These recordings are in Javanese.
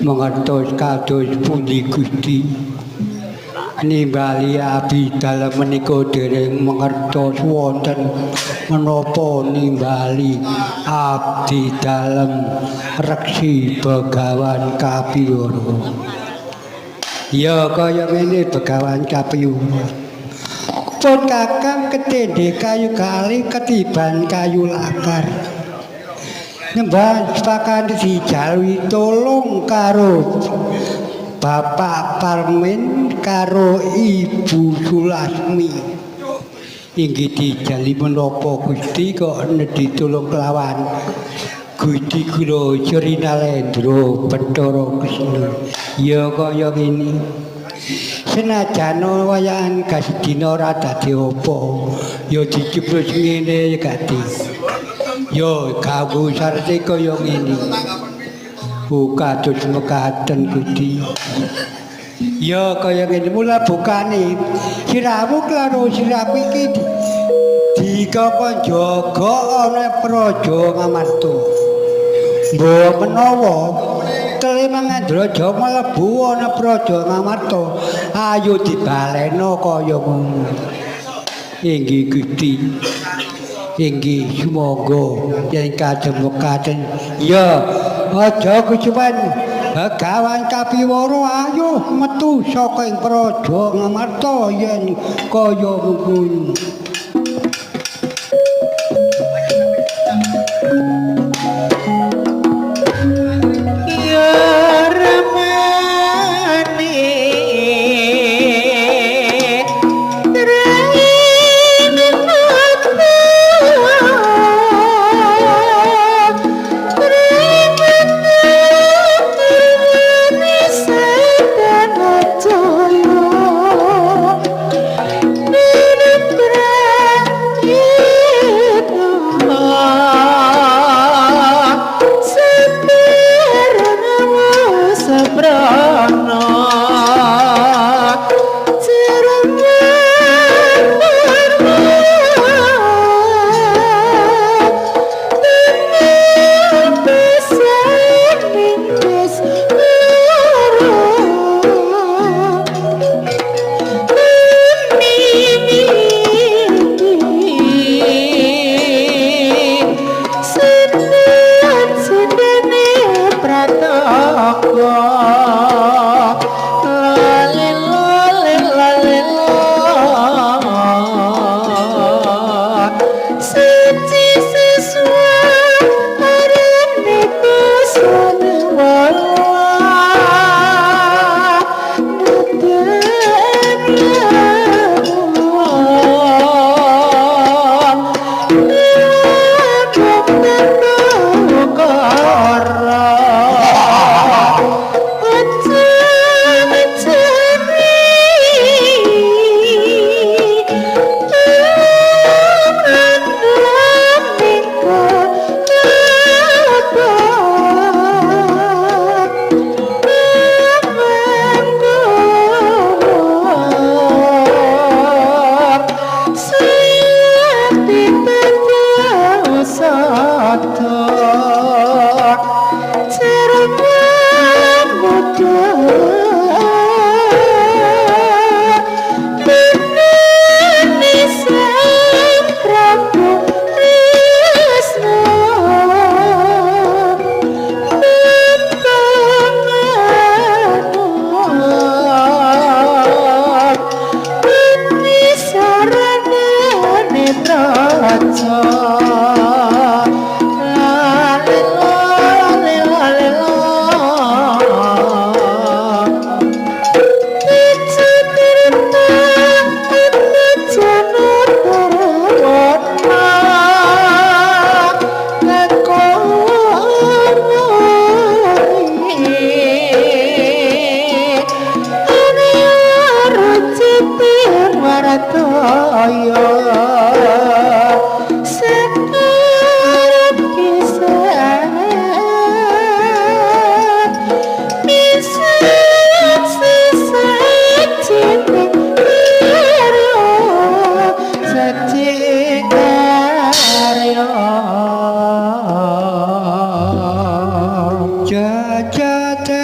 mengertos kados pundi Gusti nimbali abi dalem menika dereng mengertos wonten menapa nimbali abdi dalem reksi Begawan Kapiyoro. Ya kaya ngene Begawan Kapiyoro. Pun kakang ketendhe kayu kali ketiban kayu lakar. Nyembah sepakan dijalui tolong karo Bapak Parmin karo Ibu Sulasmi. Inggih dijali menapa Gusti kok nedhi tulung kelawan Gusti kula Sri Nalendra Bathara Kresna. Ya kaya ngene. Senajan wayahan kasedina ora dadi apa, ya diceblus ngene gati. Ya kanggo sarete kaya ngene. Kados mekaten Gusti. Ya kaya ngene mula bukane siramu karo sirap iki dikokon jaga ana praja Ngamarta. Mbok menawa Kalimangandraja mlebu ana praja Ngamarta, ayo dibaleno kaya ngono. Inggih Gusti. Inggih sumangga yen kadang mekaten ya aja kecuman Begawan Kapiyoro ayo metu saka ing praja Ngamarta yen kaya ngono.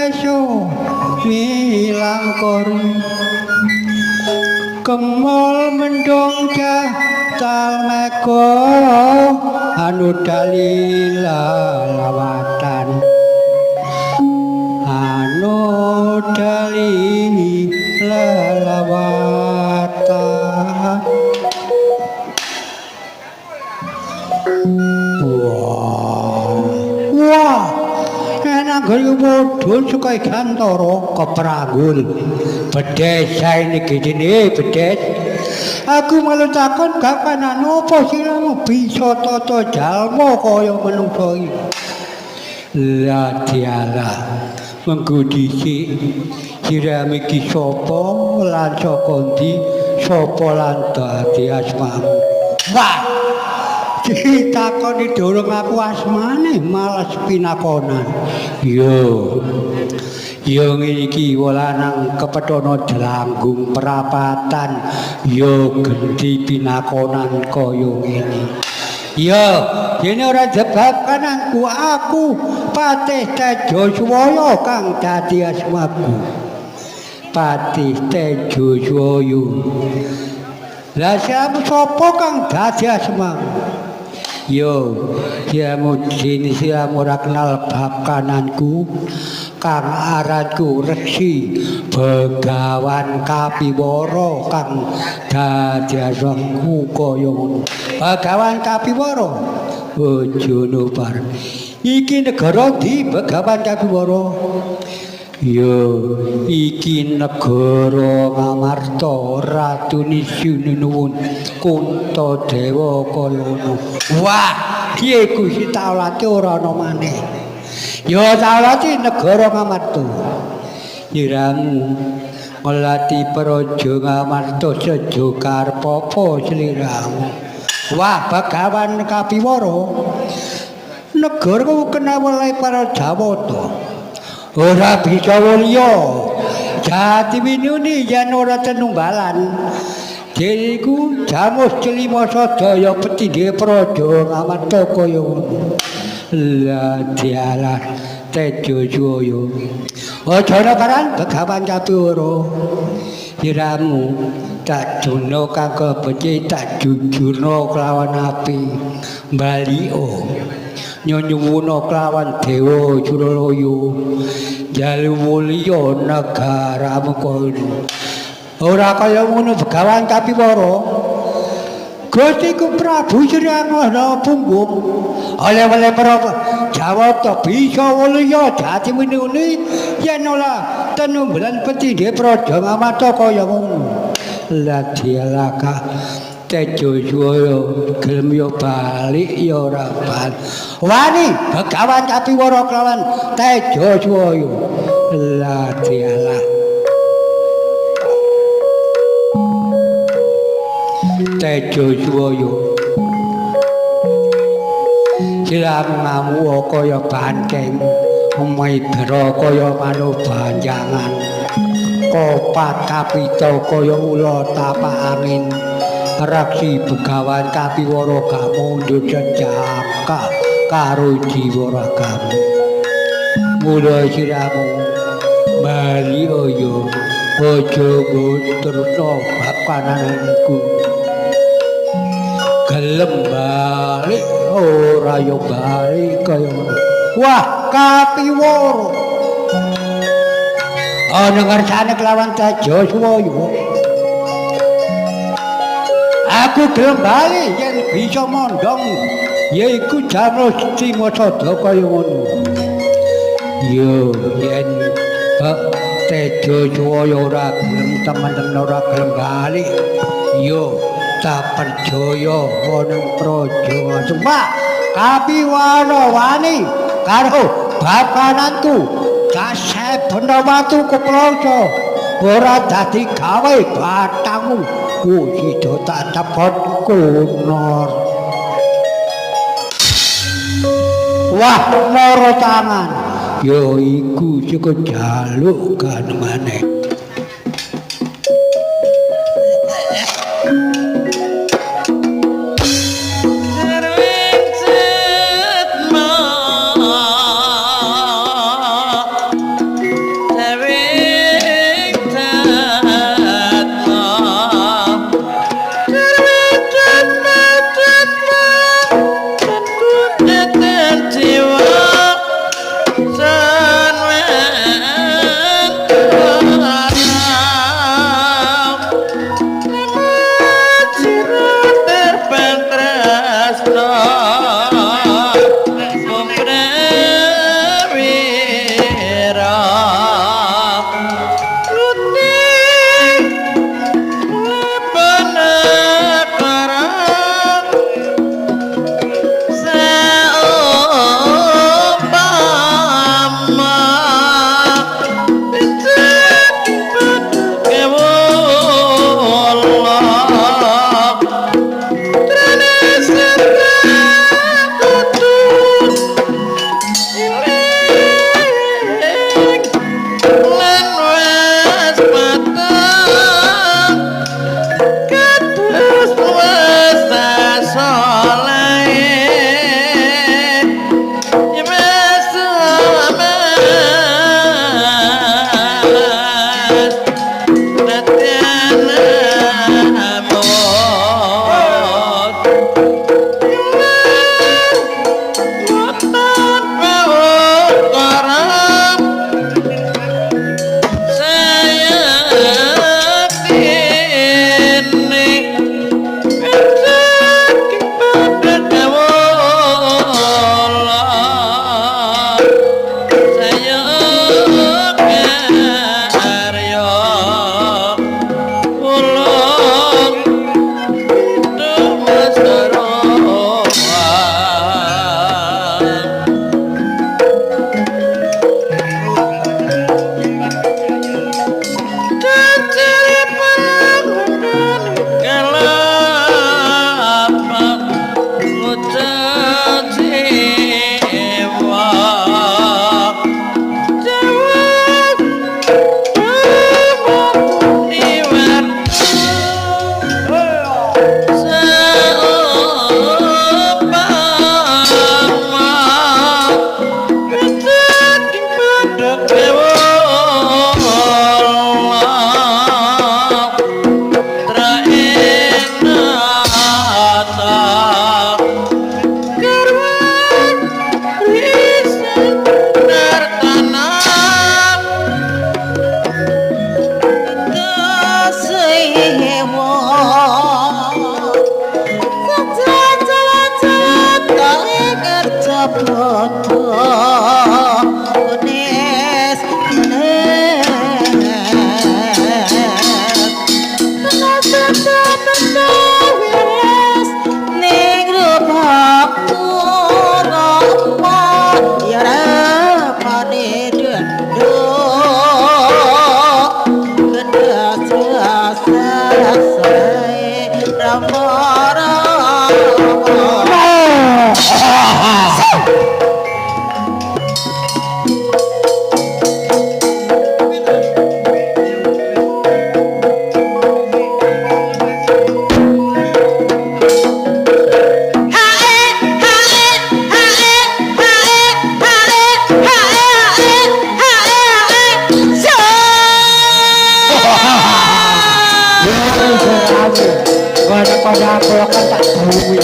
beso milang kori kemol mendong tal meko anu dalila lawatan anu dalila lawatan wah enak gaya mudhun suka gantara kepranggul bedes sae niki dene bedes aku malu takon gak kanan apa siramu bisa tata jalma kaya manungsa iki la dialah mengko dhisik siramu iki sapa lan saka ndi sapa lan dadi asmamu wah ditakoni durung aku asmane malah pinakonan yo ngene iki lanang kepethana Delanggung perapatan yo genti pinakonan kaya ngene yo dene ora jebak kananku aku Patih Tejo Swaya kang dadi asmaku Patih Tejo Swaya lah sapa kang dadi asmaku yo siamu jenis siamu ora kenal bab kananku kang aranku Resi Begawan Kapiwara kang dadi asmaku kaya ngono Begawan Kapiwara bojone par iki negara di Begawan Kapiwara yo iki negara Ngamarta Ratu Nisyunuwun Kuntadewa kaya ngono wah piye Gusti Taulate ora ana maneh yo Taulate negara Ngamarta nyiramu ngelati praja Ngamarta sejo karpapa sliramu wah Begawan Kapiwara negara kenal oleh para Jawata ora bisa liya jati winune yen ora tenunggalan diriku Jamus Celima Sadaya Petindhe Praja Ngamarta kaya ngono la dialah Tejo Swaya aja ana karan Begawan Kapiwara siramu tak dono kang kebeci tak jujurna kelawan api mbalika nyuwuna kelawan Dewa Suralaya jalu mulya negaramu kono ora kaya ngono Begawan Kapiwara Gustiku Prabu Srangana punggung oleh-oleh para Jawata bisa mulya dadi winune yen ora tenunggalan Petindhe Praja Ngamarta kaya ngono la dialaka Tejo Swaya gelem yo balik yo ora bal wani Begawan Kapiwara kelawan Tejo Swaya la dialah Tejo Swaya siramu kaya banteng Maidra kaya manuk banjangan Kopat Kapita kaya ula tapak angin Raksi Begawan Kapiwara gak mundur jejaka karo jiwa ragamu mula siramu bali yo aja ngutruno bab kananku gelem balik ora yo balik kaya ngono wah Kapiwara ana ngarsane kelawan Tejo Swaya aku gelem bali yen bisa mondong yaiku Jamus Celima Sadaya kaya ngono yo yen Tejo Swaya ora gelem temen-temen ora gelem bali yo tak percaya ana praja cuma Kapiwara wani karo bab kananku kasih Benawatu Kepraja ora dadi gawe batangmu sida tak cepet kunor wah mara tangan ya iku cukup jaluk kan maneh kaya kaya kan tak bumi.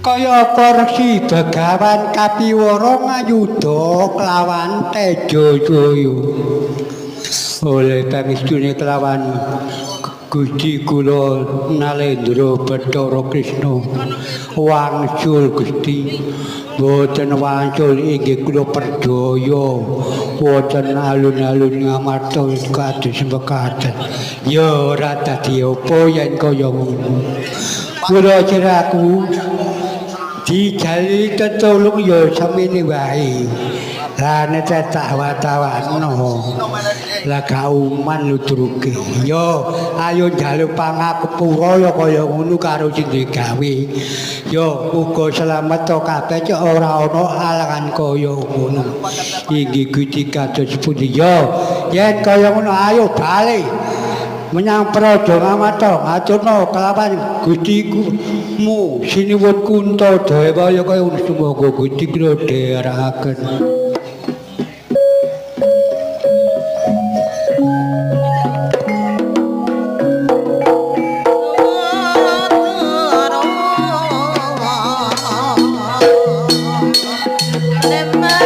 Kaya Resi Begawan Kapiwara ngayuda kelawan Tejajaya. Oleh pangestune kelawan Gusti kula Nalendra Bathara Krishna wangsul Gusti. Boten wangsul inggih kula percaya boten alun-alun ngamarta kados mekaten. Ya ora dadi apa yen kaya ngono. Kula ceraku dijali tetulung ya semene wae. Lah nek tak watawano. Lah kauman nutruke. Yo ayo njaluk pangapura ya kaya ngono karo sing digawe. Yo muga slamet to kabeh cek ora ana alangan kaya ngono. Inggih Gusti kados pundi yo. Yen kaya ngono ayo bali menyang Praja Ngamata ngaturna kelawan Gustimu Sinuwun Kuntadewa ya kaya ngono sumangga Gusti kula dherekaken. Nema